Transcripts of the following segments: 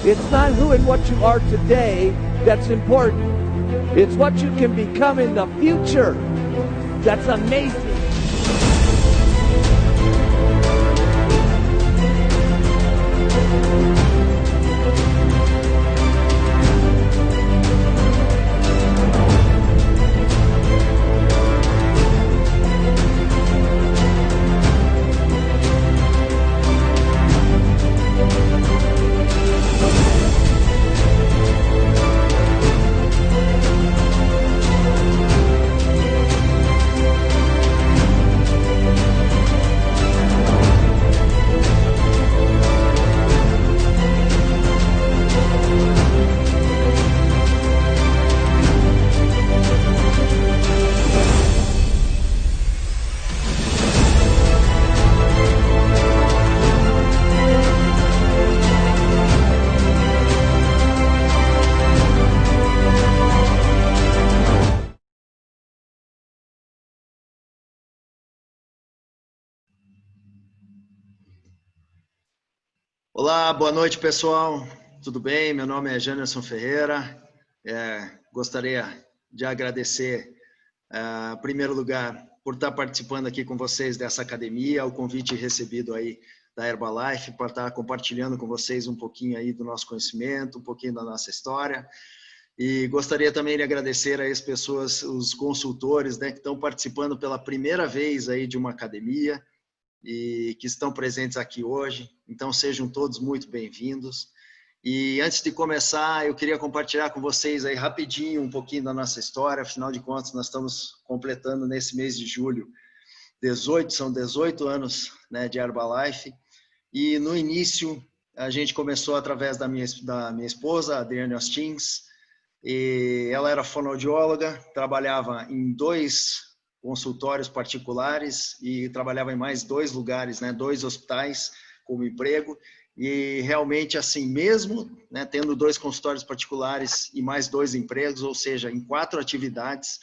It's not who and what you are today that's important. It's what you can become in the future that's amazing. Olá, boa noite, pessoal. Tudo bem? Meu nome é Janderson Ferreira. Gostaria de agradecer, em primeiro lugar, por estar participando aqui com vocês dessa academia, o convite recebido aí da Herbalife, para estar compartilhando com vocês um pouquinho aí do nosso conhecimento, um pouquinho da nossa história. E gostaria também de agradecer a as pessoas, os consultores, né, que estão participando pela primeira vez aí de uma academia, e que estão presentes aqui hoje. Então, sejam todos muito bem-vindos. E antes de começar, eu queria compartilhar com vocês aí rapidinho um pouquinho da nossa história. Afinal de contas, nós estamos completando nesse mês de julho 18 anos, né, de Herbalife. E no início, a gente começou através da minha esposa, Adriane Ostins. E ela era fonoaudióloga, trabalhava em 2 consultórios particulares e trabalhava em mais 2 lugares, né, 2 hospitais como emprego. E realmente, assim, mesmo, né, tendo 2 consultórios particulares e mais 2 empregos, ou seja, em 4 atividades,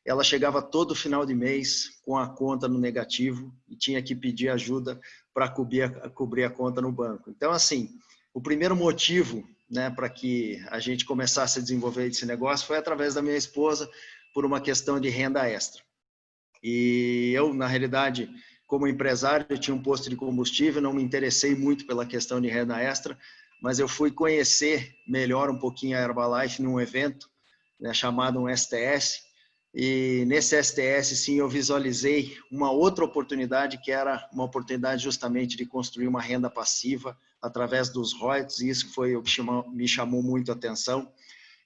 ela chegava todo final de mês com a conta no negativo e tinha que pedir ajuda para cobrir a conta no banco. Então, assim, o primeiro motivo, né, para que a gente começasse a desenvolver esse negócio foi através da minha esposa, por uma questão de renda extra. E eu, na realidade, como empresário, eu tinha um posto de combustível, não me interessei muito pela questão de renda extra, mas eu fui conhecer melhor um pouquinho a Herbalife num evento, né, chamado um STS, e nesse STS, sim, eu visualizei uma outra oportunidade, que era uma oportunidade justamente de construir uma renda passiva através dos royalties, e isso foi o que me chamou muito a atenção.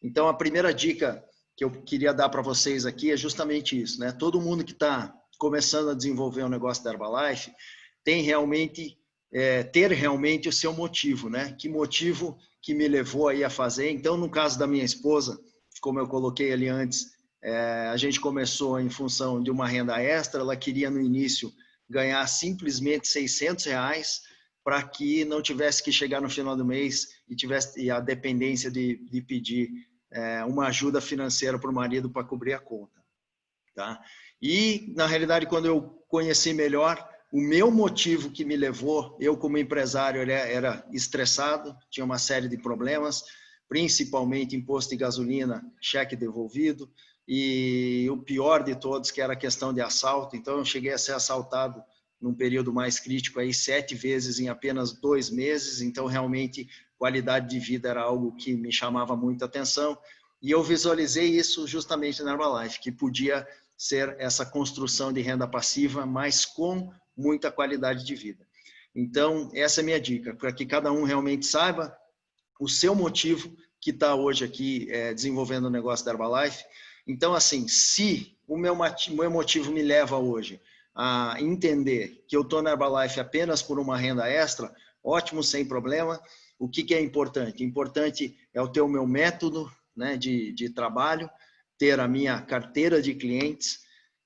Então, a primeira dica que eu queria dar para vocês aqui é justamente isso, né? Todo mundo que está começando a desenvolver um negócio da Herbalife tem realmente, ter realmente o seu motivo, né? Que motivo que me levou aí a fazer? Então, no caso da minha esposa, como eu coloquei ali antes, a gente começou em função de uma renda extra. Ela queria no início ganhar simplesmente R$600 para que não tivesse que chegar no final do mês e tivesse a dependência de pedir uma ajuda financeira para o marido para cobrir a conta, tá? E, na realidade, quando eu conheci melhor, o meu motivo que me levou, eu como empresário era estressado, tinha uma série de problemas, principalmente imposto de gasolina, cheque devolvido, e o pior de todos, que era a questão de assalto. Então, eu cheguei a ser assaltado num período mais crítico, aí 7 vezes em apenas 2 meses, então, realmente, qualidade de vida era algo que me chamava muita atenção, e eu visualizei isso justamente na Herbalife, que podia ser essa construção de renda passiva, mas com muita qualidade de vida. Então, essa é a minha dica, para que cada um realmente saiba o seu motivo que está hoje aqui desenvolvendo o negócio da Herbalife. Então, assim, se o meu motivo me leva hoje a entender que eu estou na Herbalife apenas por uma renda extra, ótimo, sem problema. O que é importante? Importante é eu ter o meu método, né, de trabalho, ter a minha carteira de clientes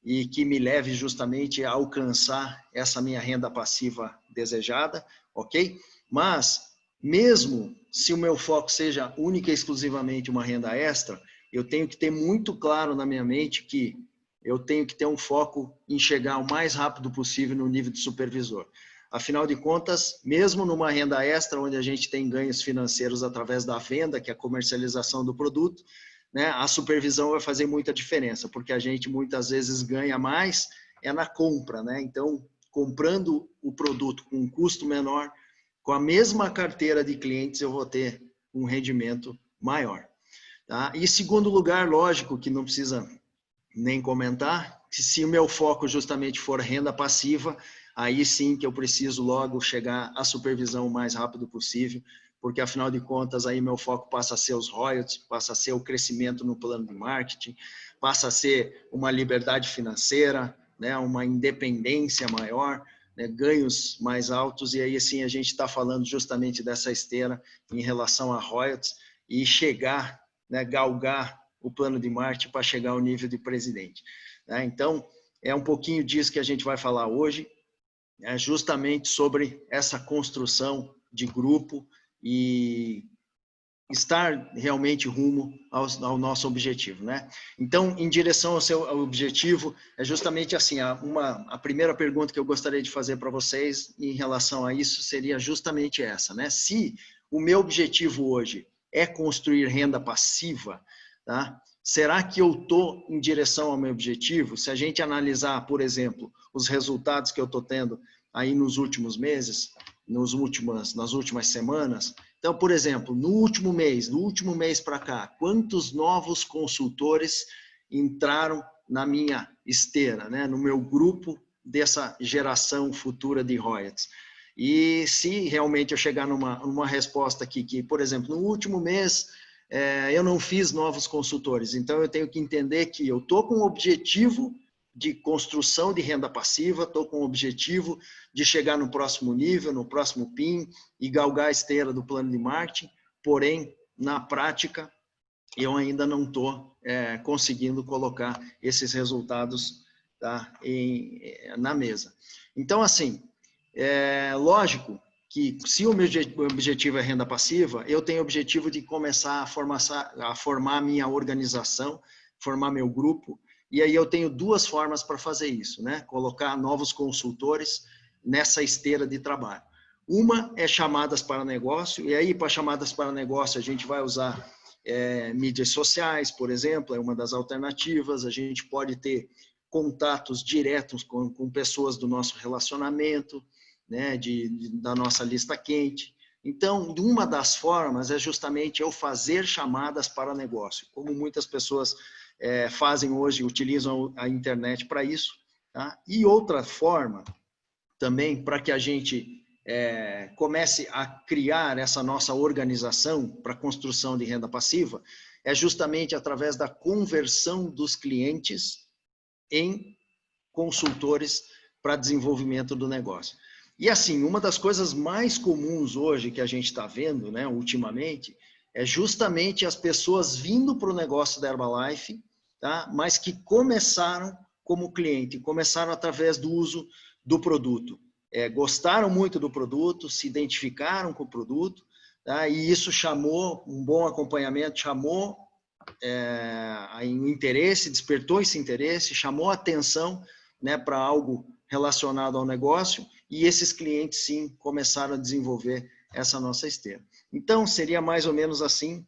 e que me leve justamente a alcançar essa minha renda passiva desejada, ok? Mas, mesmo se o meu foco seja única e exclusivamente uma renda extra, eu tenho que ter muito claro na minha mente que eu tenho que ter um foco em chegar o mais rápido possível no nível de supervisor. Afinal de contas, mesmo numa renda extra, onde a gente tem ganhos financeiros através da venda, que é a comercialização do produto, né, a supervisão vai fazer muita diferença, porque a gente muitas vezes ganha mais na compra, né? Então, comprando o produto com um custo menor, com a mesma carteira de clientes, eu vou ter um rendimento maior. Tá? E segundo lugar, lógico que não precisa nem comentar, que se o meu foco justamente for renda passiva, aí sim que eu preciso logo chegar à supervisão o mais rápido possível, porque afinal de contas aí meu foco passa a ser os royalties, passa a ser o crescimento no plano de marketing, passa a ser uma liberdade financeira, né, uma independência maior, né, ganhos mais altos, e aí sim a gente está falando justamente dessa esteira em relação a royalties e chegar, né, galgar o plano de marketing para chegar ao nível de presidente. Né? Então, é um pouquinho disso que a gente vai falar hoje, é justamente sobre essa construção de grupo e estar realmente rumo ao nosso objetivo, né? Então, em direção ao seu objetivo, é justamente assim, a primeira pergunta que eu gostaria de fazer para vocês em relação a isso seria justamente essa, né? Se o meu objetivo hoje é construir renda passiva, tá? Será que eu estou em direção ao meu objetivo? Se a gente analisar, por exemplo, os resultados que eu estou tendo aí nos últimos meses, nas últimas semanas. Então, por exemplo, do último mês para cá, quantos novos consultores entraram na minha esteira, né? No meu grupo dessa geração futura de royalties? E se realmente eu chegar numa resposta aqui, que, por exemplo, no último mês eu não fiz novos consultores, então eu tenho que entender que eu estou com um objetivo de construção de renda passiva, estou com o objetivo de chegar no próximo nível, no próximo PIN e galgar a esteira do plano de marketing, porém, na prática, eu ainda não estou conseguindo colocar esses resultados, tá, na mesa. Então, assim, lógico que se o meu objetivo é renda passiva, eu tenho o objetivo de começar a formar a minha organização, formar meu grupo, e aí eu tenho duas formas para fazer isso, né? Colocar novos consultores nessa esteira de trabalho. Uma é chamadas para negócio, e aí para chamadas para negócio a gente vai usar mídias sociais, por exemplo, é uma das alternativas. A gente pode ter contatos diretos com pessoas do nosso relacionamento, né? Da nossa lista quente. Então, uma das formas é justamente eu fazer chamadas para negócio, como muitas pessoas fazem hoje, utilizam a internet para isso. Tá? E outra forma, também, para que a gente comece a criar essa nossa organização para construção de renda passiva, é justamente através da conversão dos clientes em consultores para desenvolvimento do negócio. E assim, uma das coisas mais comuns hoje que a gente está vendo, né, ultimamente, é justamente as pessoas vindo para o negócio da Herbalife, tá? Mas que começaram como cliente, começaram através do uso do produto. Gostaram muito do produto, se identificaram com o produto, tá? E isso chamou um bom acompanhamento, chamou o interesse, despertou esse interesse, chamou a atenção, né, para algo relacionado ao negócio, e esses clientes, sim, começaram a desenvolver essa nossa esteira. Então, seria mais ou menos assim,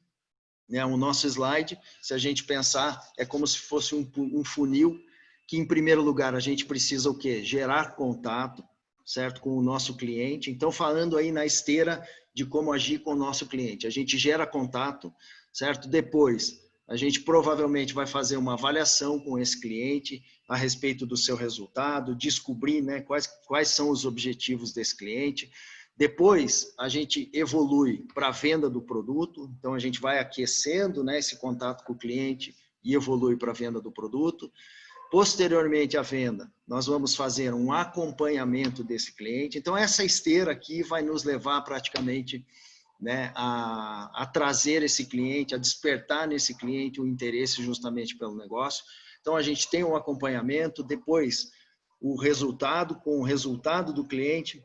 né, o nosso slide. Se a gente pensar, é como se fosse um funil, que em primeiro lugar a gente precisa o quê? Gerar contato, certo? Com o nosso cliente. Então, falando aí na esteira de como agir com o nosso cliente, a gente gera contato, certo? Depois, a gente provavelmente vai fazer uma avaliação com esse cliente a respeito do seu resultado, descobrir, né, quais são os objetivos desse cliente. Depois, a gente evolui para a venda do produto, então a gente vai aquecendo, né, esse contato com o cliente e evolui para a venda do produto. Posteriormente à venda, nós vamos fazer um acompanhamento desse cliente. Então, essa esteira aqui vai nos levar praticamente, né, a trazer esse cliente, a despertar nesse cliente o interesse justamente pelo negócio. Então, a gente tem um acompanhamento, depois o resultado, com o resultado do cliente,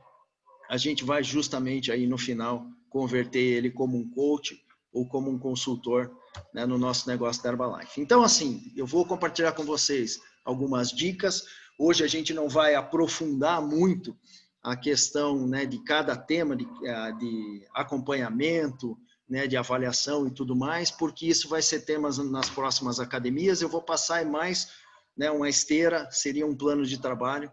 a gente vai justamente aí no final converter ele como um coach ou como um consultor, né, no nosso negócio da Herbalife. Então, assim, eu vou compartilhar com vocês algumas dicas. Hoje a gente não vai aprofundar muito a questão, né, de cada tema de acompanhamento, né, de avaliação e tudo mais, porque isso vai ser temas nas próximas academias. Eu vou passar mais, né, uma esteira, seria um plano de trabalho.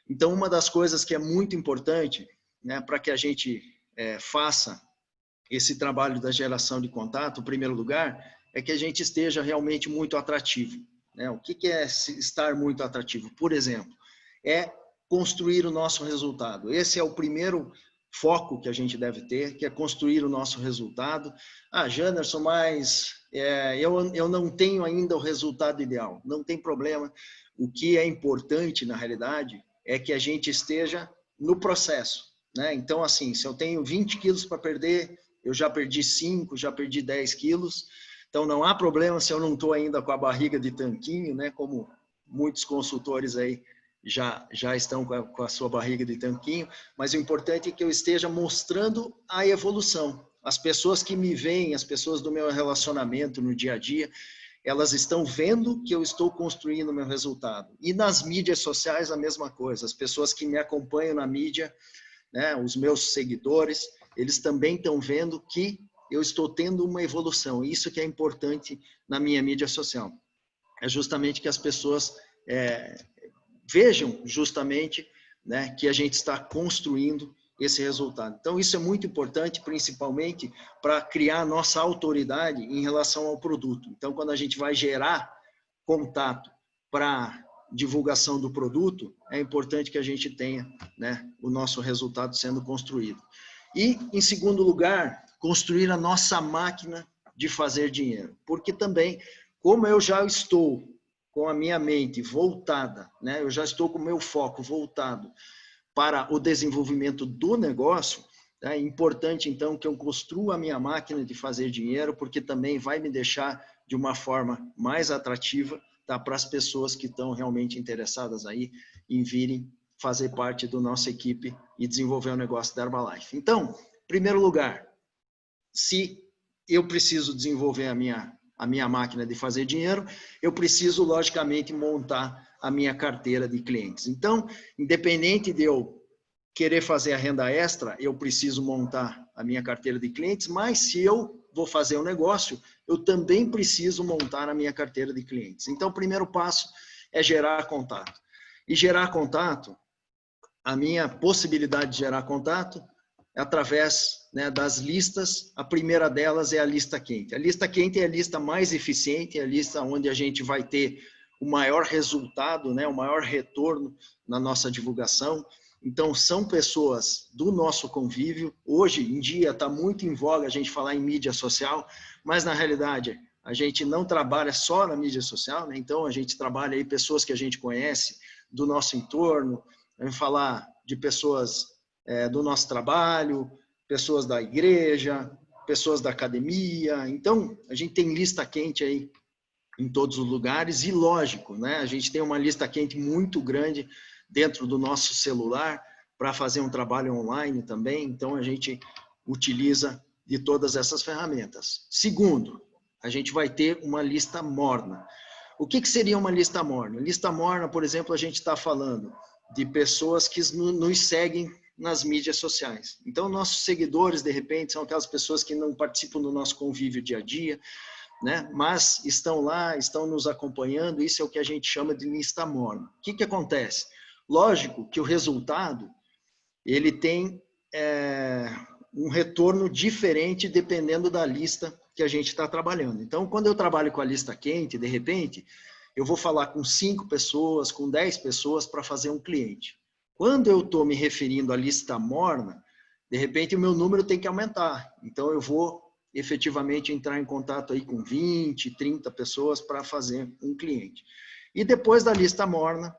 Então, uma das coisas que é muito importante, né, para que a gente faça esse trabalho da geração de contato, em primeiro lugar, é que a gente esteja realmente muito atrativo, né? O que é estar muito atrativo? Por exemplo, é construir o nosso resultado. Esse é o primeiro foco que a gente deve ter, que é construir o nosso resultado. Ah, Janderson, mas eu não tenho ainda o resultado ideal. Não tem problema. O que é importante, na realidade, é que a gente esteja no processo, né? Então, assim, se eu tenho 20 quilos para perder, eu já perdi 5, já perdi 10 quilos. Então, não há problema se eu não estou ainda com a barriga de tanquinho, né? Como muitos consultores aí já estão com a sua barriga de tanquinho. Mas o importante é que eu esteja mostrando a evolução. As pessoas que me veem, as pessoas do meu relacionamento no dia a dia, elas estão vendo que eu estou construindo o meu resultado. E nas mídias sociais, a mesma coisa. As pessoas que me acompanham na mídia, né, os meus seguidores, eles também estão vendo que eu estou tendo uma evolução. Isso que é importante na minha mídia social. É justamente que as pessoas vejam justamente, né, que a gente está construindo esse resultado. Então, isso é muito importante, principalmente para criar a nossa autoridade em relação ao produto. Então, quando a gente vai gerar contato para divulgação do produto, é importante que a gente tenha, né, o nosso resultado sendo construído. E, em segundo lugar, construir a nossa máquina de fazer dinheiro. Porque também, como eu já estou com a minha mente voltada, né, eu já estou com o meu foco voltado para o desenvolvimento do negócio, é importante, então, que eu construa a minha máquina de fazer dinheiro, porque também vai me deixar de uma forma mais atrativa, tá, para as pessoas que estão realmente interessadas aí em virem fazer parte da nossa equipe e desenvolver o negócio da Herbalife. Então, em primeiro lugar, se eu preciso desenvolver a minha máquina de fazer dinheiro, eu preciso, logicamente, montar a minha carteira de clientes. Então, independente de eu querer fazer a renda extra, eu preciso montar a minha carteira de clientes, mas se eu vou fazer um negócio, eu também preciso montar a minha carteira de clientes. Então, o primeiro passo é gerar contato. E gerar contato, a minha possibilidade de gerar contato é através, né, das listas. A primeira delas é a lista quente. A lista quente é a lista mais eficiente, é a lista onde a gente vai ter o maior resultado, né, o maior retorno na nossa divulgação. Então, são pessoas do nosso convívio. Hoje em dia está muito em voga a gente falar em mídia social, mas na realidade a gente não trabalha só na mídia social, né? Então a gente trabalha aí pessoas que a gente conhece do nosso entorno, vamos falar de pessoas do nosso trabalho, pessoas da igreja, pessoas da academia. Então a gente tem lista quente aí em todos os lugares e, lógico, né, a gente tem uma lista quente muito grande dentro do nosso celular para fazer um trabalho online também. Então a gente utiliza de todas essas ferramentas. Segundo, a gente vai ter uma lista morna. O que seria uma lista morna? Lista morna, por exemplo, a gente está falando de pessoas que nos seguem nas mídias sociais. Então, nossos seguidores, de repente, são aquelas pessoas que não participam do nosso convívio dia a dia, né? Mas estão lá, estão nos acompanhando. Isso é o que a gente chama de lista morna. O que acontece? Lógico que o resultado ele tem um retorno diferente dependendo da lista que a gente está trabalhando. Então, quando eu trabalho com a lista quente, de repente, eu vou falar com 5 pessoas, com 10 pessoas para fazer um cliente. Quando eu estou me referindo à lista morna, de repente o meu número tem que aumentar. Então, eu vou efetivamente entrar em contato aí com 20, 30 pessoas para fazer um cliente. E depois da lista morna,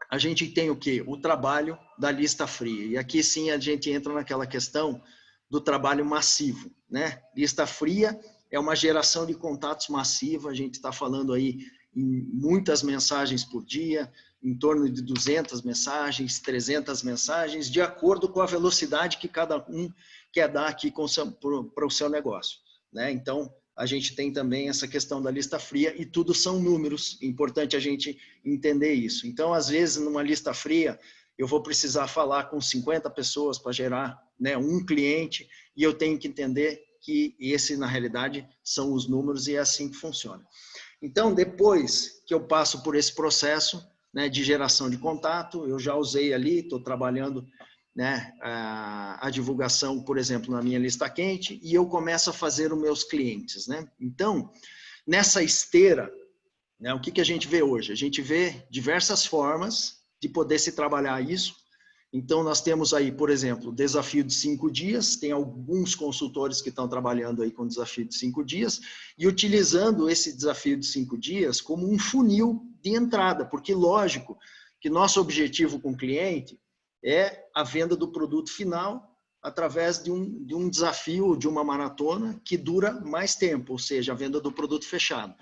a gente tem o quê? O trabalho da lista fria. E aqui sim a gente entra naquela questão do trabalho massivo, né? Lista fria é uma geração de contatos massiva. A gente está falando aí em muitas mensagens por dia, em torno de 200 mensagens, 300 mensagens, de acordo com a velocidade que cada um quer dar aqui para o seu negócio, né? Então, a gente tem também essa questão da lista fria e tudo são números. É importante a gente entender isso. Então, às vezes, numa lista fria, eu vou precisar falar com 50 pessoas para gerar, né, um cliente, e eu tenho que entender que esse, na realidade, são os números e é assim que funciona. Então, depois que eu passo por esse processo, né, de geração de contato, eu já usei ali, estou trabalhando, né, a divulgação, por exemplo, na minha lista quente, e eu começo a fazer os meus clientes, né? Então, nessa esteira, né, o que a gente vê hoje? A gente vê diversas formas de poder se trabalhar isso. Então, nós temos aí, por exemplo, o desafio de 5 dias, tem alguns consultores que estão trabalhando aí com o desafio de 5 dias, e utilizando esse desafio de 5 dias como um funil de entrada, porque, lógico, que nosso objetivo com o cliente é a venda do produto final através de um desafio, de uma maratona que dura mais tempo, ou seja, a venda do produto fechado.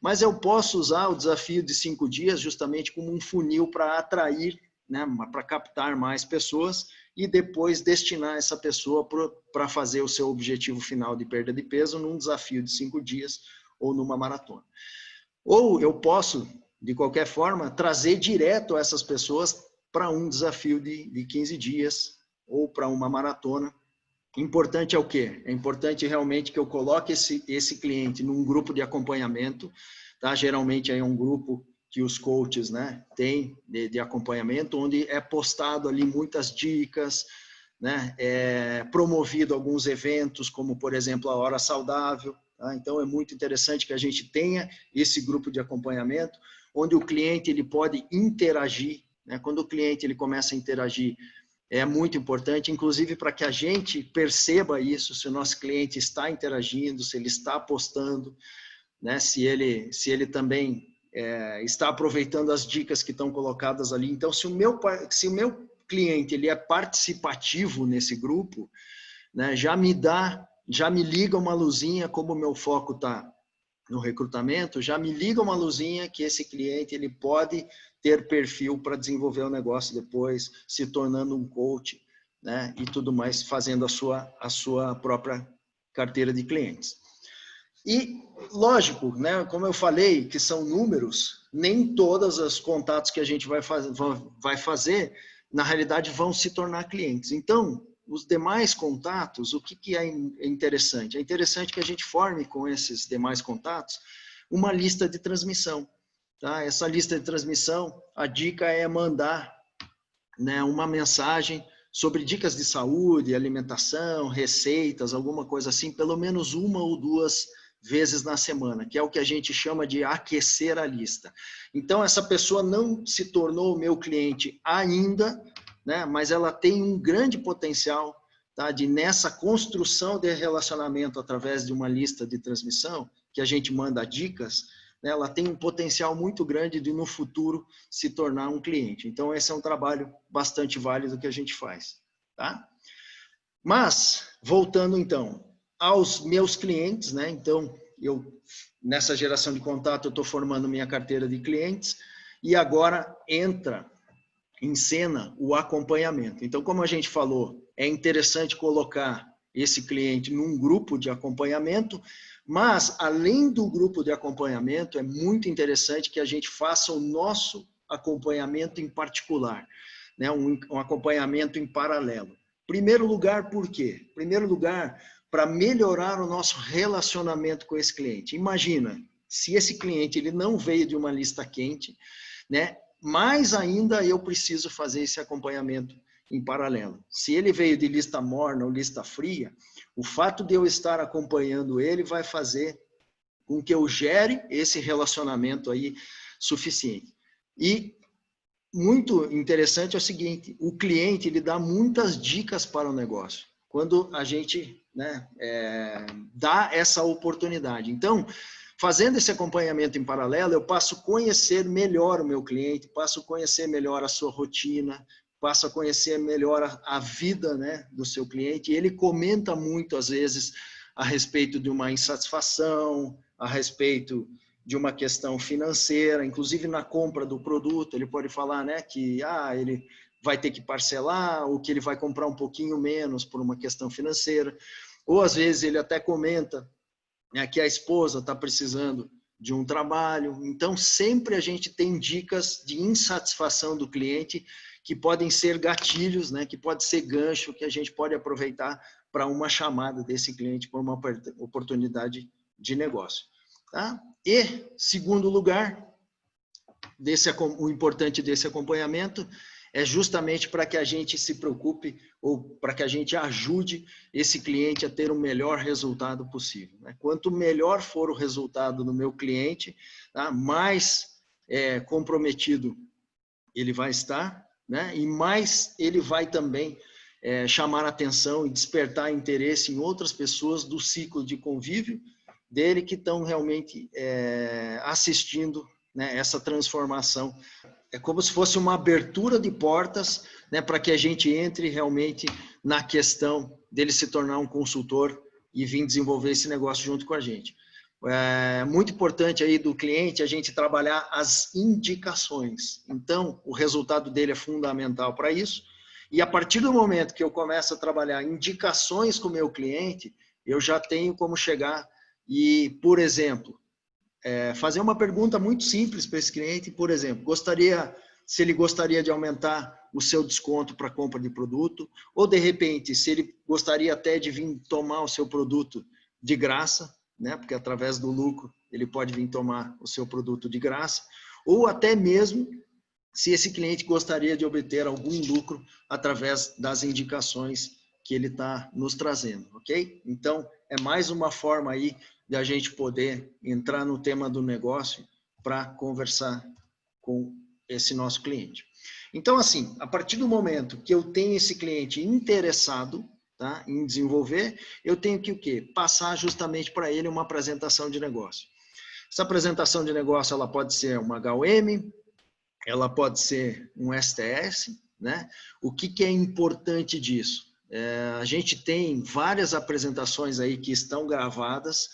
Mas eu posso usar o desafio de 5 dias justamente como um funil para atrair, né, para captar mais pessoas e depois destinar essa pessoa para fazer o seu objetivo final de perda de peso num desafio de 5 dias ou numa maratona. Ou eu posso, de qualquer forma, trazer direto essas pessoas para um desafio de 15 dias ou para uma maratona. Importante é o quê? É importante realmente que eu coloque esse cliente num grupo de acompanhamento, tá? Geralmente é um grupo que os coaches, né, têm de acompanhamento, onde é postado ali muitas dicas, né, é promovido alguns eventos, como, por exemplo, a Hora Saudável, tá? Então, é muito interessante que a gente tenha esse grupo de acompanhamento, onde o cliente ele pode interagir, né? Quando o cliente ele começa a interagir, é muito importante, inclusive para que a gente perceba isso, se o nosso cliente está interagindo, se ele está postando, né, se ele também está aproveitando as dicas que estão colocadas ali. Então, se o meu cliente ele é participativo nesse grupo, né, já me liga uma luzinha, como o meu foco está no recrutamento, já me liga uma luzinha que esse cliente ele pode ter perfil para desenvolver o negócio depois, se tornando um coach, né, e tudo mais, fazendo a sua própria carteira de clientes. E, lógico, né, como eu falei, que são números, nem todos os contatos que a gente vai fazer, na realidade, vão se tornar clientes. Então, os demais contatos, o que é interessante? É interessante que a gente forme com esses demais contatos uma lista de transmissão. Tá? Essa lista de transmissão, a dica é mandar, né, uma mensagem sobre dicas de saúde, alimentação, receitas, alguma coisa assim, pelo menos 1 ou 2 vezes na semana, que é o que a gente chama de aquecer a lista. Então, essa pessoa não se tornou meu cliente ainda, né, mas ela tem um grande potencial, tá, de nessa construção de relacionamento através de uma lista de transmissão, que a gente manda dicas, né, ela tem um potencial muito grande de no futuro se tornar um cliente. Então, esse é um trabalho bastante válido que a gente faz. Tá? Mas, voltando então aos meus clientes, né? Então, nessa geração de contato, eu estou formando minha carteira de clientes e agora entra em cena o acompanhamento. Então, como a gente falou, é interessante colocar esse cliente num grupo de acompanhamento, mas, além do grupo de acompanhamento, é muito interessante que a gente faça o nosso acompanhamento em particular, né? Um acompanhamento em paralelo. Primeiro lugar, por quê? Primeiro lugar, para melhorar o nosso relacionamento com esse cliente. Imagina, se esse cliente ele não veio de uma lista quente, né? Mais ainda eu preciso fazer esse acompanhamento em paralelo. Se ele veio de lista morna ou lista fria, o fato de eu estar acompanhando ele vai fazer com que eu gere esse relacionamento aí suficiente. E muito interessante é o seguinte, o cliente ele dá muitas dicas para o negócio, quando a gente, né, dá essa oportunidade. Então, fazendo esse acompanhamento em paralelo, eu passo a conhecer melhor o meu cliente, passo a conhecer melhor a sua rotina, passo a conhecer melhor a vida, né, do seu cliente. E ele comenta muito, às vezes, a respeito de uma insatisfação, a respeito de uma questão financeira, inclusive na compra do produto, ele pode falar, né, que ele vai ter que parcelar, ou que ele vai comprar um pouquinho menos por uma questão financeira. Ou, às vezes, ele até comenta, né, que a esposa está precisando de um trabalho. Então, sempre a gente tem dicas de insatisfação do cliente que podem ser gatilhos, né, que pode ser gancho que a gente pode aproveitar para uma chamada desse cliente para uma oportunidade de negócio. Tá? E, segundo lugar, o importante desse acompanhamento é justamente para que a gente se preocupe ou para que a gente ajude esse cliente a ter o melhor resultado possível. Né? Quanto melhor for o resultado do meu cliente, tá? Mais comprometido ele vai estar, né? E mais ele vai também chamar atenção e despertar interesse em outras pessoas do ciclo de convívio dele que estão realmente assistindo, né, essa transformação. É como se fosse uma abertura de portas, né, para que a gente entre realmente na questão dele se tornar um consultor e vir desenvolver esse negócio junto com a gente. É muito importante aí do cliente a gente trabalhar as indicações. Então, o resultado dele é fundamental para isso. E a partir do momento que eu começo a trabalhar indicações com o meu cliente, eu já tenho como chegar e, por exemplo, fazer uma pergunta muito simples para esse cliente, por exemplo, se ele gostaria de aumentar o seu desconto para compra de produto, ou de repente, se ele gostaria até de vir tomar o seu produto de graça, né? Porque através do lucro ele pode vir tomar o seu produto de graça, ou até mesmo se esse cliente gostaria de obter algum lucro através das indicações que ele está nos trazendo, ok? Então, é mais uma forma aí de a gente poder entrar no tema do negócio para conversar com esse nosso cliente. Então, assim, a partir do momento que eu tenho esse cliente interessado, tá, em desenvolver, eu tenho que o quê? Passar justamente para ele uma apresentação de negócio. Essa apresentação de negócio ela pode ser uma HUM, ela pode ser um STS, né? O que é importante disso? A gente tem várias apresentações aí que estão gravadas.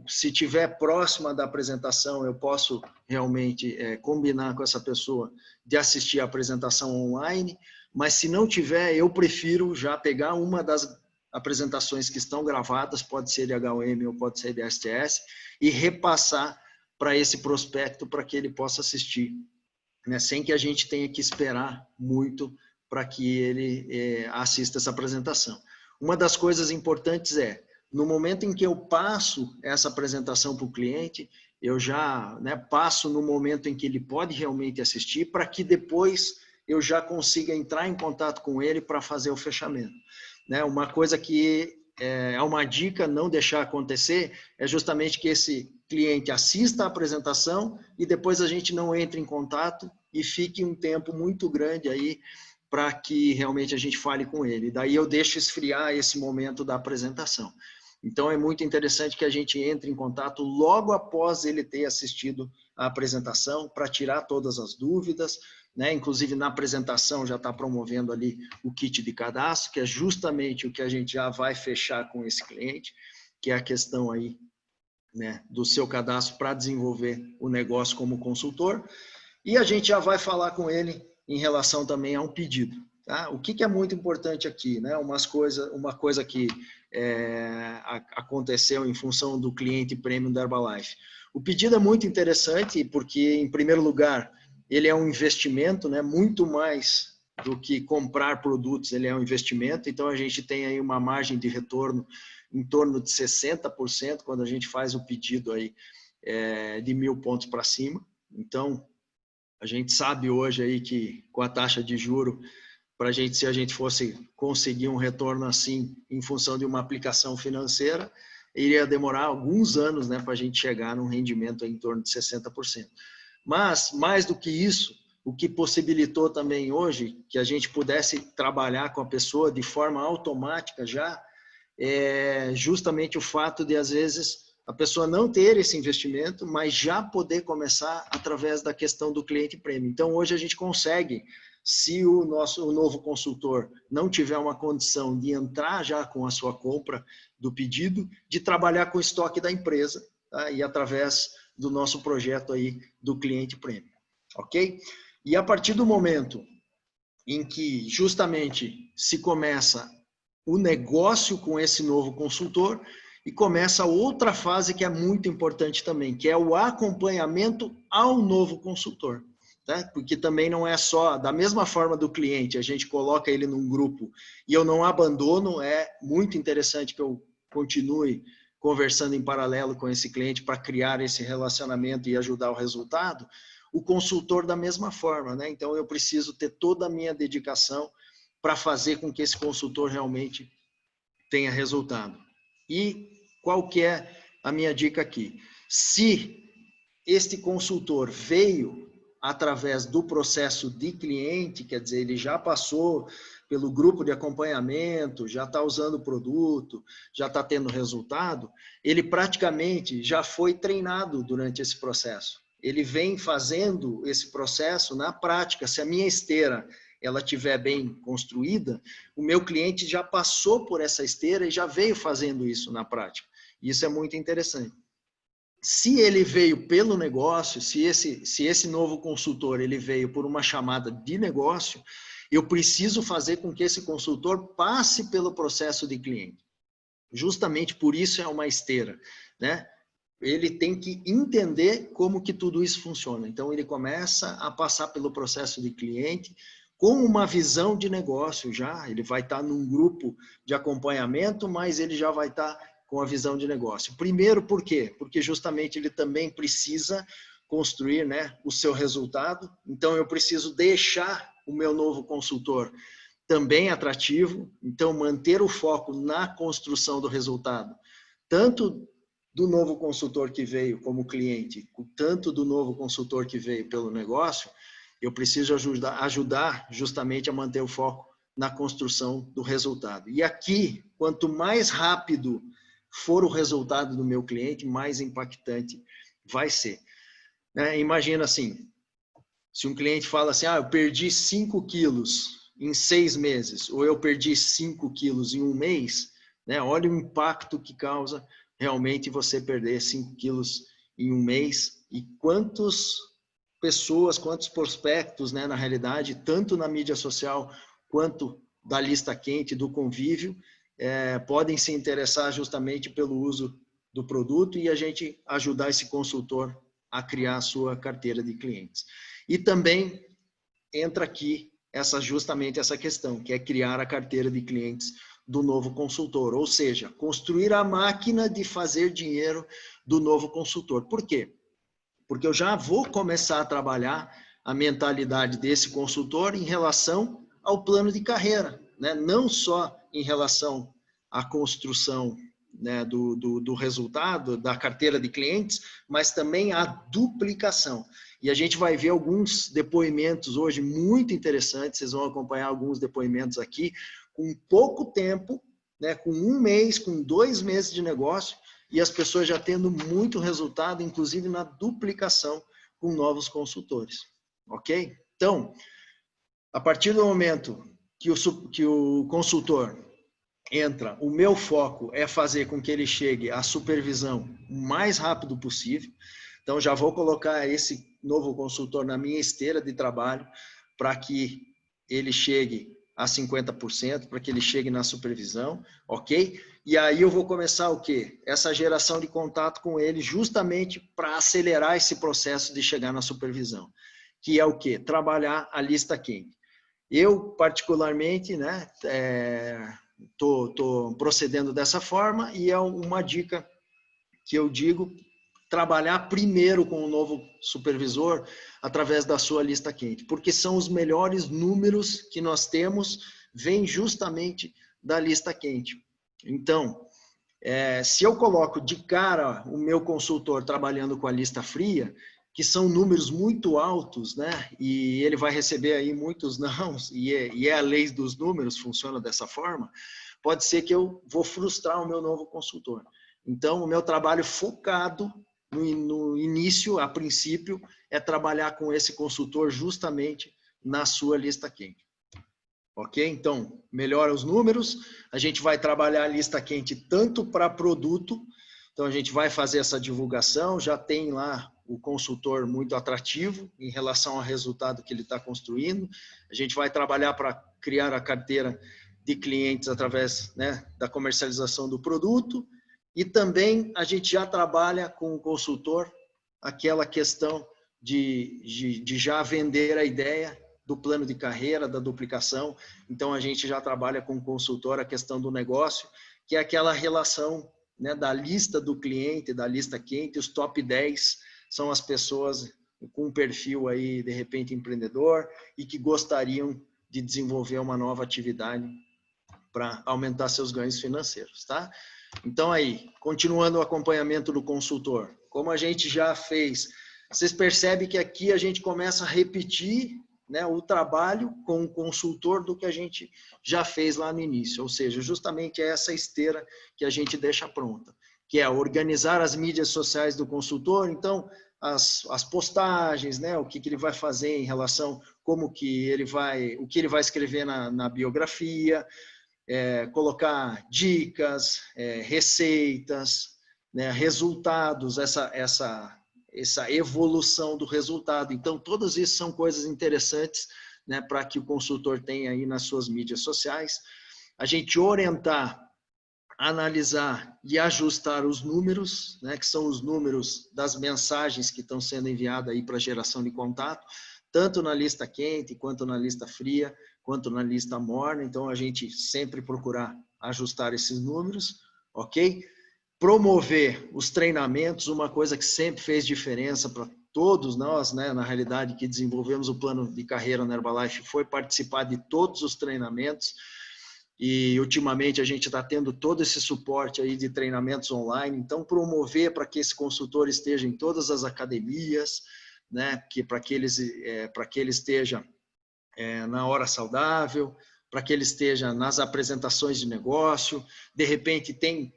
Se tiver próxima da apresentação, eu posso realmente combinar com essa pessoa de assistir a apresentação online, mas se não tiver, eu prefiro já pegar uma das apresentações que estão gravadas, pode ser de HUM ou pode ser de STS, e repassar para esse prospecto para que ele possa assistir, né? Sem que a gente tenha que esperar muito para que ele assista essa apresentação. Uma das coisas importantes no momento em que eu passo essa apresentação para o cliente, eu já passo no momento em que ele pode realmente assistir, para que depois eu já consiga entrar em contato com ele para fazer o fechamento. Né? Uma coisa que é uma dica, não deixar acontecer, é justamente que esse cliente assista a apresentação e depois a gente não entre em contato e fique um tempo muito grande aí para que realmente a gente fale com ele. Daí eu deixo esfriar esse momento da apresentação. Então, é muito interessante que a gente entre em contato logo após ele ter assistido a apresentação para tirar todas as dúvidas, né? Inclusive, na apresentação já está promovendo ali o kit de cadastro, que é justamente o que a gente já vai fechar com esse cliente, que é a questão aí, né, do seu cadastro para desenvolver o negócio como consultor. E a gente já vai falar com ele em relação também a um pedido. Tá? O que é muito importante aqui, né? Uma coisa que aconteceu em função do cliente premium da Herbalife. O pedido é muito interessante porque, em primeiro lugar, ele é um investimento, né? Muito mais do que comprar produtos, ele é um investimento. Então, a gente tem aí uma margem de retorno em torno de 60% quando a gente faz o pedido aí, de 1.000 pontos para cima. Então, a gente sabe hoje aí que com a taxa de juro, se a gente fosse conseguir um retorno assim em função de uma aplicação financeira, iria demorar alguns anos, né, para a gente chegar num rendimento em torno de 60%. Mas, mais do que isso, o que possibilitou também hoje que a gente pudesse trabalhar com a pessoa de forma automática já, é justamente o fato de, às vezes, a pessoa não ter esse investimento, mas já poder começar através da questão do cliente premium. Então, hoje a gente consegue, se o novo consultor não tiver uma condição de entrar já com a sua compra do pedido, de trabalhar com o estoque da empresa, tá? E através do nosso projeto aí do cliente premium, ok? E a partir do momento em que justamente se começa o negócio com esse novo consultor, e começa outra fase que é muito importante também, que é o acompanhamento ao novo consultor. tá? Porque também não é só, da mesma forma do cliente, a gente coloca ele num grupo e eu não abandono, é muito interessante que eu continue conversando em paralelo com esse cliente para criar esse relacionamento e ajudar o resultado, o consultor da mesma forma, né? Então eu preciso ter toda a minha dedicação para fazer com que esse consultor realmente tenha resultado. E qual que é a minha dica aqui? Se este consultor veio através do processo de cliente, quer dizer, ele já passou pelo grupo de acompanhamento, já está usando o produto, já está tendo resultado, ele praticamente já foi treinado durante esse processo. Ele vem fazendo esse processo na prática. Se a minha esteira ela estiver bem construída, o meu cliente já passou por essa esteira e já veio fazendo isso na prática. Isso é muito interessante. Se ele veio pelo negócio, se esse novo consultor ele veio por uma chamada de negócio, eu preciso fazer com que esse consultor passe pelo processo de cliente. Justamente por isso é uma esteira, né? Ele tem que entender como que tudo isso funciona. Então ele começa a passar pelo processo de cliente com uma visão de negócio já. Ele vai estar num grupo de acompanhamento, mas ele já vai estar com a visão de negócio. Primeiro, por quê? Porque justamente ele também precisa construir, né, o seu resultado. Então eu preciso deixar o meu novo consultor também atrativo, então manter o foco na construção do resultado, tanto do novo consultor que veio como cliente, tanto do novo consultor que veio pelo negócio, eu preciso ajudar justamente a manter o foco na construção do resultado. E aqui, quanto mais rápido for o resultado do meu cliente, mais impactante vai ser. Imagina assim, se um cliente fala assim, eu perdi 5 quilos em 6 meses, ou eu perdi 5 quilos em um mês, né? Olha o impacto que causa realmente você perder 5 quilos em um mês e quantas pessoas, quantos prospectos, né, na realidade, tanto na mídia social quanto da lista quente, do convívio, podem se interessar justamente pelo uso do produto e a gente ajudar esse consultor a criar a sua carteira de clientes. E também entra aqui justamente essa questão, que é criar a carteira de clientes do novo consultor, ou seja, construir a máquina de fazer dinheiro do novo consultor. Por quê? Porque eu já vou começar a trabalhar a mentalidade desse consultor em relação ao plano de carreira, né? Não só em relação à construção, né, do resultado, da carteira de clientes, mas também a duplicação. E a gente vai ver alguns depoimentos hoje muito interessantes, vocês vão acompanhar alguns depoimentos aqui, com pouco tempo, né, com 1 mês, com 2 meses de negócio, e as pessoas já tendo muito resultado, inclusive na duplicação com novos consultores. Ok? Então, a partir do momento que o consultor entra, o meu foco é fazer com que ele chegue à supervisão o mais rápido possível. Então, já vou colocar esse novo consultor na minha esteira de trabalho para que ele chegue a 50%, para que ele chegue na supervisão, ok? E aí eu vou começar o quê? Essa geração de contato com ele justamente para acelerar esse processo de chegar na supervisão, que é o quê? Trabalhar a lista quente. Eu, particularmente, né, tô procedendo dessa forma e é uma dica que eu digo, trabalhar primeiro com o novo supervisor através da sua lista quente, porque são os melhores números que nós temos, vêm justamente da lista quente. Então, se eu coloco de cara o meu consultor trabalhando com a lista fria, que são números muito altos, né? E ele vai receber aí muitos nãos, e é a lei dos números, funciona dessa forma, pode ser que eu vou frustrar o meu novo consultor. Então, o meu trabalho focado no início, a princípio, é trabalhar com esse consultor justamente na sua lista quente. Ok? Então, melhora os números, a gente vai trabalhar a lista quente tanto para produto, então a gente vai fazer essa divulgação, já tem lá o consultor muito atrativo em relação ao resultado que ele está construindo, a gente vai trabalhar para criar a carteira de clientes através, né, da comercialização do produto, e também a gente já trabalha com o consultor aquela questão de já vender a ideia do plano de carreira, da duplicação. Então, a gente já trabalha com o consultor a questão do negócio, que é aquela relação, né, da lista do cliente, da lista quente. Os top 10 são as pessoas com um perfil aí, de repente, empreendedor e que gostariam de desenvolver uma nova atividade para aumentar seus ganhos financeiros, tá? Então, aí, continuando o acompanhamento do consultor, como a gente já fez, vocês percebem que aqui a gente começa a repetir, né, o trabalho com o consultor do que a gente já fez lá no início, ou seja, justamente é essa esteira que a gente deixa pronta, que é organizar as mídias sociais do consultor. Então, as postagens, né, o que ele vai fazer em relação, o que ele vai escrever na biografia, colocar dicas, receitas, né, resultados, essa evolução do resultado. Então, todas isso são coisas interessantes, né, para que o consultor tenha aí nas suas mídias sociais. A gente orientar, analisar e ajustar os números, né, que são os números das mensagens que estão sendo enviadas aí para geração de contato, tanto na lista quente, quanto na lista fria, quanto na lista morna. Então, a gente sempre procurar ajustar esses números, ok? Promover os treinamentos, uma coisa que sempre fez diferença para todos nós, né, na realidade, que desenvolvemos o plano de carreira na Herbalife, foi participar de todos os treinamentos. E ultimamente a gente está tendo todo esse suporte aí de treinamentos online. Então, promover para que esse consultor esteja em todas as academias, né, para que ele esteja na hora saudável, para que ele esteja nas apresentações de negócio. De repente tem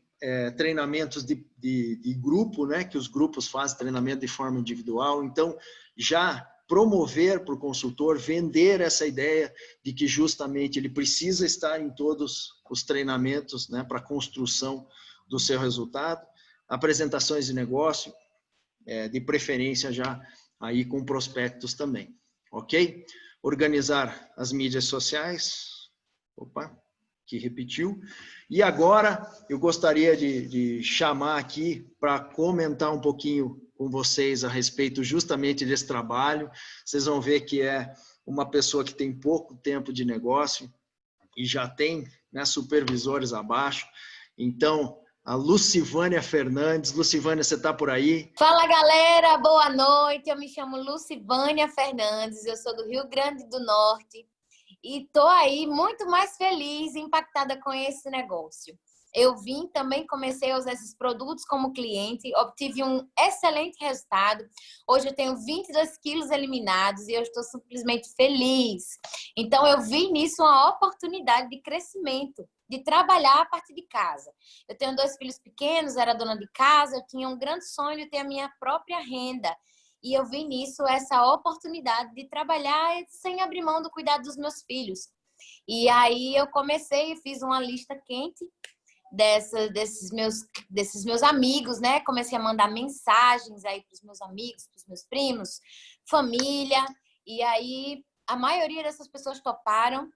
treinamentos de grupo, né, que os grupos fazem treinamento de forma individual. Então, já promover para o consultor, vender essa ideia de que justamente ele precisa estar em todos os treinamentos, né, para a construção do seu resultado. Apresentações de negócio, de preferência já aí com prospectos também, ok? Organizar as mídias sociais, opa, que repetiu. E agora eu gostaria de chamar aqui para comentar um pouquinho com vocês a respeito justamente desse trabalho. Vocês vão ver que é uma pessoa que tem pouco tempo de negócio e já tem, né, supervisores abaixo. Então, a Lucivânia Fernandes. Lucivânia, você está por aí? Fala, galera, boa noite. Eu me chamo Lucivânia Fernandes, eu sou do Rio Grande do Norte e estou aí muito mais feliz e impactada com esse negócio. Eu também comecei a usar esses produtos como cliente, obtive um excelente resultado. Hoje eu tenho 22 quilos eliminados e eu estou simplesmente feliz. Então, eu vi nisso uma oportunidade de crescimento, de trabalhar a partir de casa. Eu tenho 2 filhos pequenos, era dona de casa, eu tinha um grande sonho de ter a minha própria renda. E eu vi nisso essa oportunidade de trabalhar sem abrir mão do cuidado dos meus filhos. E aí eu comecei e fiz uma lista quente desses meus amigos, né? Comecei a mandar mensagens aí para os meus amigos, para os meus primos, família. E aí a maioria dessas pessoas toparam.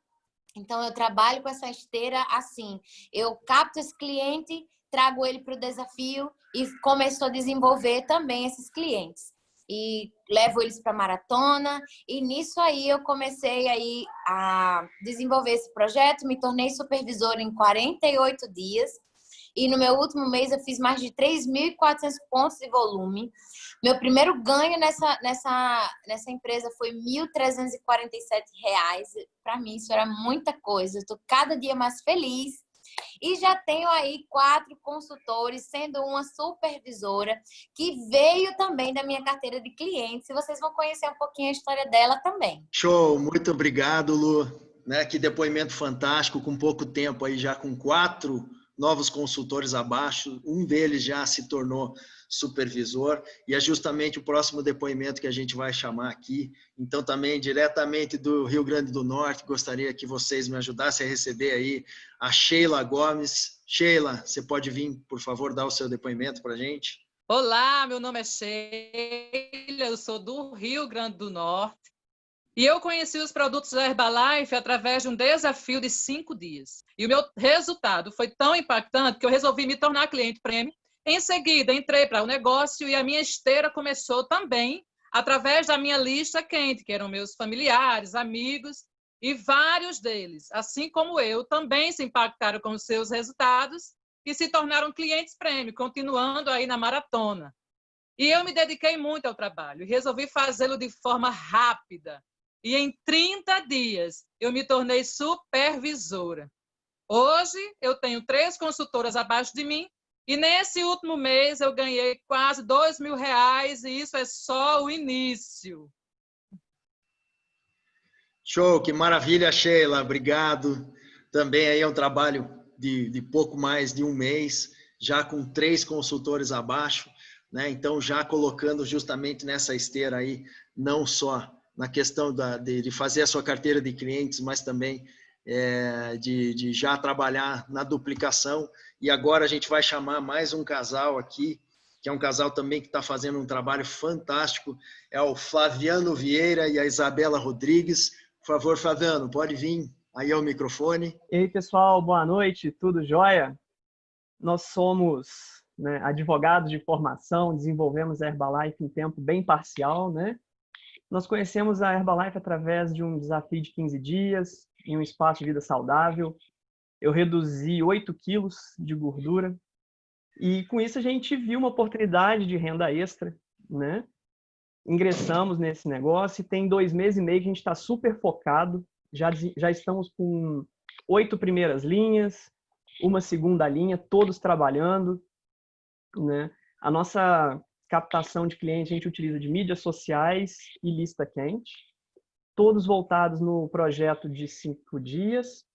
Então, eu trabalho com essa esteira assim. Eu capto esse cliente, trago ele para o desafio e começo a desenvolver também esses clientes. E levo eles para a maratona. E nisso aí eu comecei aí a desenvolver esse projeto. Me tornei supervisora em 48 dias. E no meu último mês eu fiz mais de 3.400 pontos de volume. Meu primeiro ganho nessa empresa foi R$ 1.347. Para mim isso era muita coisa. Eu estou cada dia mais feliz. E já tenho aí 4 consultores, sendo uma supervisora, que veio também da minha carteira de clientes. E vocês vão conhecer um pouquinho a história dela também. Show! Muito obrigado, Lu. Né, que depoimento fantástico, com pouco tempo aí, já com 4 novos consultores abaixo, um deles já se tornou supervisor, e é justamente o próximo depoimento que a gente vai chamar aqui. Então, também, diretamente do Rio Grande do Norte, gostaria que vocês me ajudassem a receber aí a Sheila Gomes. Sheila, você pode vir, por favor, dar o seu depoimento para a gente? Olá, meu nome é Sheila, eu sou do Rio Grande do Norte, e eu conheci os produtos da Herbalife através de um desafio de 5 dias. E o meu resultado foi tão impactante que eu resolvi me tornar cliente prêmio. Em seguida, entrei para o negócio e a minha esteira começou também através da minha lista quente, que eram meus familiares, amigos, e vários deles, assim como eu, também se impactaram com os seus resultados e se tornaram clientes prêmio, continuando aí na maratona. E eu me dediquei muito ao trabalho e resolvi fazê-lo de forma rápida. E em 30 dias eu me tornei supervisora. Hoje eu tenho 3 consultoras abaixo de mim e nesse último mês eu ganhei quase R$2.000 e isso é só o início. Show, que maravilha, Sheila, obrigado. Também aí é um trabalho de pouco mais de um mês, já com 3 consultores abaixo, né? Então já colocando justamente nessa esteira aí, não só na questão de fazer a sua carteira de clientes, mas também de já trabalhar na duplicação. E agora a gente vai chamar mais um casal aqui, que é um casal também que está fazendo um trabalho fantástico, é o Flaviano Vieira e a Isabela Rodrigues. Por favor, Flaviano, pode vir aí ao microfone. E aí, pessoal, boa noite, tudo jóia? Nós somos, né, advogados de formação, desenvolvemos a Herbalife em tempo bem parcial, né? Nós conhecemos a Herbalife através de um desafio de 15 dias, em um espaço de vida saudável. Eu reduzi 8 quilos de gordura e com isso a gente viu uma oportunidade de renda extra, né? Ingressamos nesse negócio e tem 2 meses e meio que a gente está super focado. Já estamos com 8 primeiras linhas, uma segunda linha, todos trabalhando, né? A nossa captação de clientes a gente utiliza de mídias sociais e lista quente, todos voltados no projeto de 5 dias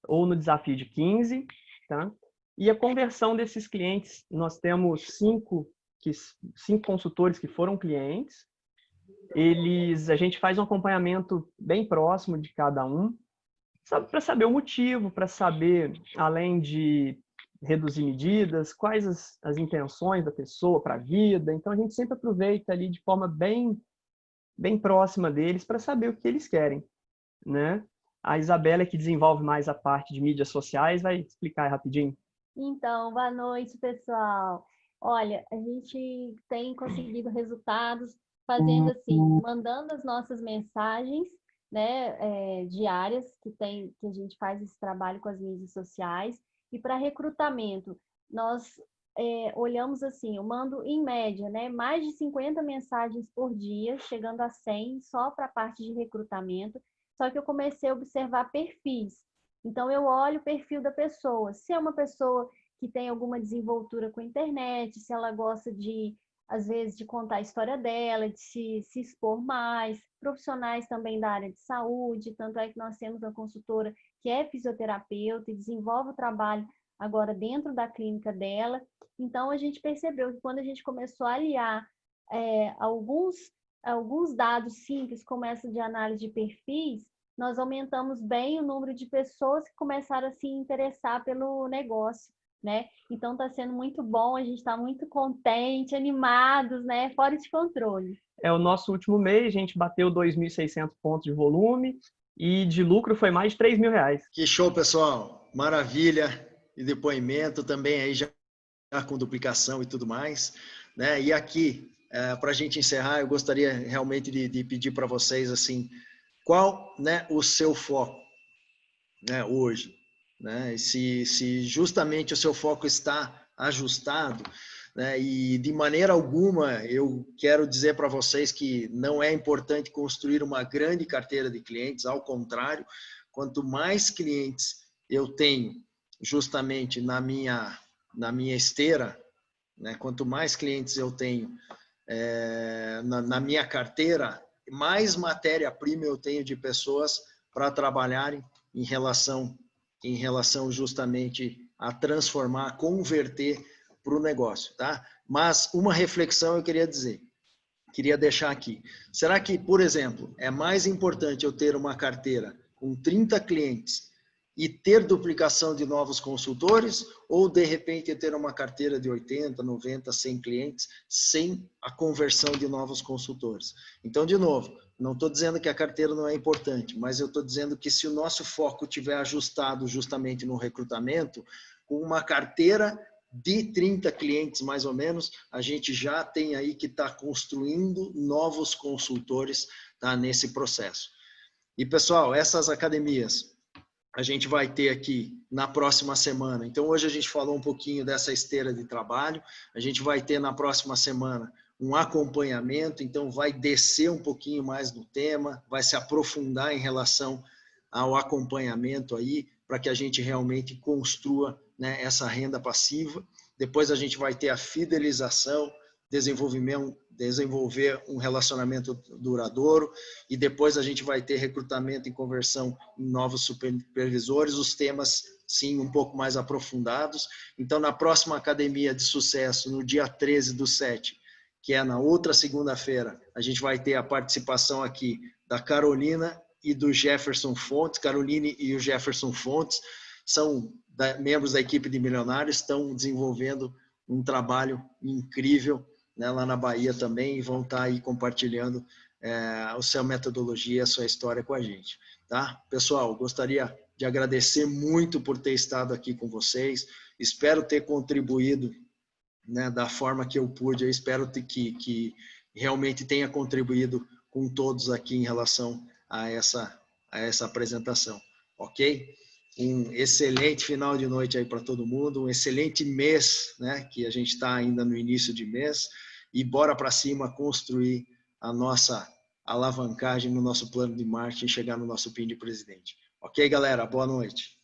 ou no desafio de 15, tá? E a conversão desses clientes, nós temos 5 consultores que foram clientes. A gente faz um acompanhamento bem próximo de cada um, para saber o motivo, para saber, além de reduzir medidas, quais as intenções da pessoa para a vida. Então, a gente sempre aproveita ali de forma bem próxima deles para saber o que eles querem, né? A Isabela, que desenvolve mais a parte de mídias sociais, vai explicar aí rapidinho. Então, boa noite, pessoal. Olha, a gente tem conseguido resultados fazendo assim, mandando as nossas mensagens, né, diárias, que a gente faz esse trabalho com as mídias sociais. E para recrutamento, nós olhamos assim, eu mando em média, né, mais de 50 mensagens por dia, chegando a 100 só para a parte de recrutamento. Só que eu comecei a observar perfis. Então, eu olho o perfil da pessoa. Se é uma pessoa que tem alguma desenvoltura com a internet, se ela gosta de, às vezes, de contar a história dela, de se expor mais. Profissionais também da área de saúde, tanto é que nós temos uma consultora que é fisioterapeuta e desenvolve o trabalho agora dentro da clínica dela. Então, a gente percebeu que quando a gente começou a aliar alguns dados simples, como essa de análise de perfis, nós aumentamos bem o número de pessoas que começaram a se interessar pelo negócio, né? Então, está sendo muito bom, a gente está muito contente, animados, né? Fora de controle. O nosso último mês, a gente bateu 2.600 pontos de volume e de lucro foi mais de R$3.000. Que show, pessoal! Maravilha! E depoimento também aí já com duplicação e tudo mais, né? E aqui, para a gente encerrar, eu gostaria realmente de pedir para vocês, assim, qual, né, o seu foco, né, hoje, né? Se justamente o seu foco está ajustado, né, e de maneira alguma eu quero dizer para vocês que não é importante construir uma grande carteira de clientes, ao contrário, quanto mais clientes eu tenho justamente na minha esteira, né, quanto mais clientes eu tenho na minha carteira, mais matéria-prima eu tenho de pessoas para trabalharem em relação justamente a transformar, a converter para o negócio, tá? Mas uma reflexão eu queria deixar aqui. Será que, por exemplo, é mais importante eu ter uma carteira com 30 clientes e ter duplicação de novos consultores, ou de repente ter uma carteira de 80, 90, 100 clientes sem a conversão de novos consultores? Então, de novo, não estou dizendo que a carteira não é importante, mas eu estou dizendo que se o nosso foco estiver ajustado justamente no recrutamento, com uma carteira de 30 clientes mais ou menos, a gente já tem aí que está construindo novos consultores, tá, nesse processo. E pessoal, essas academias a gente vai ter aqui na próxima semana. Então hoje a gente falou um pouquinho dessa esteira de trabalho, a gente vai ter na próxima semana um acompanhamento, então vai descer um pouquinho mais no tema, vai se aprofundar em relação ao acompanhamento aí, para que a gente realmente construa, né, essa renda passiva. Depois a gente vai ter a fidelização, desenvolver um relacionamento duradouro, e depois a gente vai ter recrutamento e conversão em novos supervisores, os temas, sim, um pouco mais aprofundados. Então, na próxima Academia de Sucesso, no dia 13/7, que é na outra segunda-feira, a gente vai ter a participação aqui da Carolina e do Jefferson Fontes. Caroline e o Jefferson Fontes são membros da equipe de milionários, estão desenvolvendo um trabalho incrível, né, lá na Bahia também, e vão estar aí compartilhando a sua metodologia, a sua história com a gente. Tá? Pessoal, gostaria de agradecer muito por ter estado aqui com vocês, espero ter contribuído, né, da forma que eu pude, eu espero que realmente tenha contribuído com todos aqui em relação a essa apresentação, ok? Um excelente final de noite aí para todo mundo, um excelente mês, né, que a gente está ainda no início de mês, e bora para cima construir a nossa alavancagem no nosso plano de marketing e chegar no nosso PIN de presidente. Ok, galera? Boa noite.